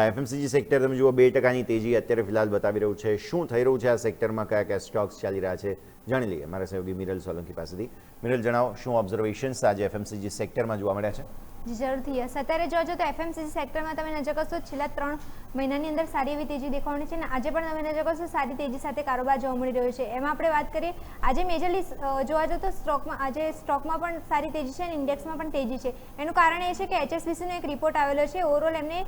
FMCG sector તમે જુઓ 2%ની તેજી અત્યારે ફિલહાલ બતાવી રહ્યું છે. શું થઈ રહ્યું છે આ સેક્ટરમાં, કયા કયા સ્ટોક્સ ચાલી રહ્યા છે, જાણી લઈએ મારા સહયોગી મિરલ સોલંકી પાસેથી. મિરલ, જણાવો શું ઓબ્ઝર્વેશન્સ આજે એફએમસીજી સેક્ટરમાં જોવા મળ્યા છે? જી જરૂરથી યસ. અત્યારે જોજો તો એફએમસીજી સેક્ટરમાં તમે નજર કરશો છેલ્લા 3 મહિનાની અંદર સારી એવી તેજી દેખાવાની છે અને આજે પણ તમે નજર કરશો સારી તેજી સાથે કારોબાર જોવા મળી રહ્યો છે. એમાં આપણે વાત કરીએ આજે મેજરલી જોવા જઈએ તો સ્ટોકમાં પણ સારી તેજી છે અને ઇન્ડેક્સમાં પણ તેજી છે. એનું કારણ એ છે કે HSBCનો એક રિપોર્ટ આવેલો છે. ઓવરઓલ એમને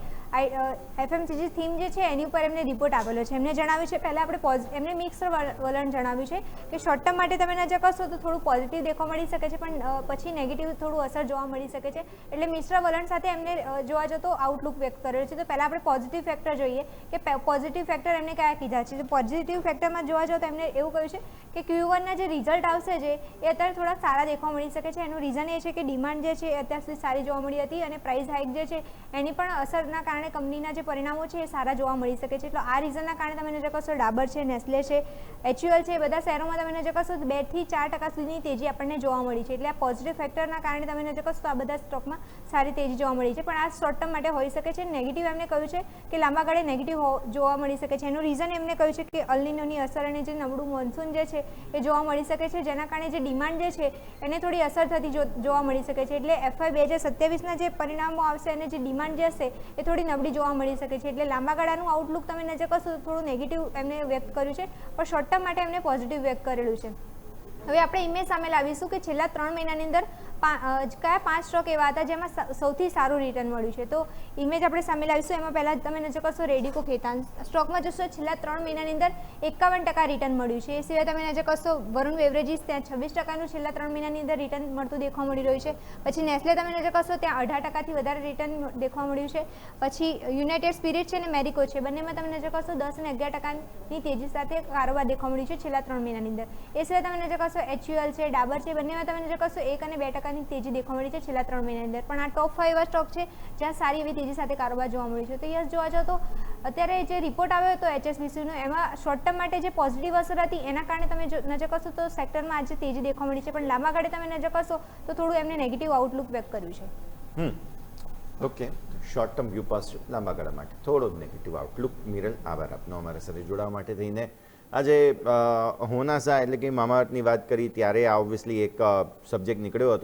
એફએમસીજી થીમ જે છે એની ઉપર એમને રિપોર્ટ આવેલો છે. એમને જણાવ્યું છે પહેલાં આપણે એમને મિક્સ વલણ જણાવ્યું છે કે શોર્ટ ટર્મ માટે તમે નજર કરશો તો થોડું પોઝિટિવ દેખવા મળી શકે છે પણ પછી નેગેટિવ થોડું અસર જોવા મળી શકે છે. એટલે મિશ્ર વલણ સાથે એમને જોવા જતો આઉટલુક વ્યક્ત કરેલો છે. તો પહેલાં આપણે પોઝિટિવ ફેક્ટર જોઈએ કે પોઝિટિવ ફેક્ટર એમને કયા કીધા છે. તો પોઝિટિવ ફેક્ટરમાં જોવા જાઓ તો એમને એવું કહ્યું છે કે Q1ના જે રિઝલ્ટ આવશે છે એ અત્યારે થોડા સારા દેખવા મળી શકે છે. એનું રીઝન એ છે કે ડિમાન્ડ જે છે અત્યાર સુધી સારી જોવા મળી હતી અને પ્રાઇસ હાઇક જે છે એની પણ અસરના કારણે કંપનીના જે પરિણામો છે એ સારા જોવા મળી શકે છે. એટલે આ રીઝનના કારણે તમે નજર કરશો ડાબર છે, નેસ્લે છે, HUL છે, એ બધા શેરોમાં તમે નજર કરશો 2 થી 4% સુધીની તેજી આપણને જોવા મળી છે. એટલે આ પોઝિટિવ ફેક્ટરના કારણે તમે નજર કરશો તો આ બધા સ્ટોકમાં સારી તેજી જોવા મળી છે. પણ આ શોર્ટ ટર્મ માટે હોઈ શકે છે. નેગેટિવ એમને કહ્યું છે કે લાંબા ગાળે નેગેટિવ જોવા મળી શકે છે. એનું રીઝન એમને કહ્યું છે કે અલ નીનોની અસર અને જે નબળું મોન્સૂન જે છે એ જોવા મળી શકે છે, જેના કારણે જે ડિમાન્ડ જે છે એને થોડી અસર થતી જોવા મળી શકે છે. એટલે FY 2027ના જે પરિણામો આવશે અને જે ડિમાન્ડ જે હશે એ થોડી નબળી જોવા મળી શકે છે. એટલે લાંબા ગાળાનું આઉટલુક તમે નજર કરશો તો થોડું નેગેટિવ એમને વ્યક્ત કર્યું છે પણ શોર્ટ ટર્મ માટે એમને પોઝિટિવ વ્યક્ત કરેલું છે. હવે આપણે ઇમેજ સામે લાવીશું કે છેલ્લા 3 મહિનાની અંદર કયા 5 સ્ટોક એવા હતા જેમાં સૌથી સારું રિટર્ન મળ્યું છે. તો ઇમેજ આપણે સામે લાવીશું. એમાં પહેલાં તમે નજર કરશો રેડિકો ખેતાન સ્ટોકમાં જોશો છેલ્લા 3 મહિનાની અંદર 51% રિટર્ન મળ્યું છે. એ સિવાય તમે નજર કરશો વરુણ બેવરેજીસ, ત્યાં 26%નું છેલ્લા 3 મહિનાની અંદર રિટર્ન મળતું દેખવા મળી રહ્યું છે. પછી નેસ્લે તમે નજર કરશો ત્યાં 18%થી વધારે રિટર્ન દેખવા મળ્યું છે. પછી યુનાઇટેડ સ્પિરિટ છે અને મેરિકો છે, બંનેમાં તમે નજર કરશો 10 અને 11%ની તેજી સાથે કારોબાર દેખવા મળ્યું છે છેલ્લા 3 મહિનાની અંદર. એ સિવાય તમે નજર કરશો HUL છે, ડાબર છે, બંનેમાં તમે નજર કરશો 1 અને 2%ની તેજી દેખવા મળી છે છેલ્લા 3 મહિનાની અંદર. પણ આ ટોપ 5 એવા સ્ટોક છે જ્યાં સારી એવી તેજી સાથે કારોબાર જોવા મળ્યું છે. તો યસ, જોવા જાઓ તો અત્યારે જે રિપોર્ટ આવ્યો હતો HSBCનો એમાં શોર્ટ ટર્મ માટે જે પોઝિટિવ અસર હતી એના કારણે તમે નજર કરશો તો સેક્ટરમાં આજે તેજી દેખવા મળી છે. પણ લાંબા ગાળે તમે નજર કરશો તો થોડું એમને નેગેટિવ આઉટલુક વ્યક્ત કર્યું છે. Okay, short term view pass લાંબા ગાળા માટે થોડો જ નેગેટિવ આઉટલુક. મિરલ, આભાર આપનો અમારા સાથે જોડાવા માટે થઈને. આજે હોનાસા એટલે કે મામાઅર્થની વાત કરી ત્યારે ઓબ્વિયસલી એક સબ્જેક્ટ નીકળ્યો હતો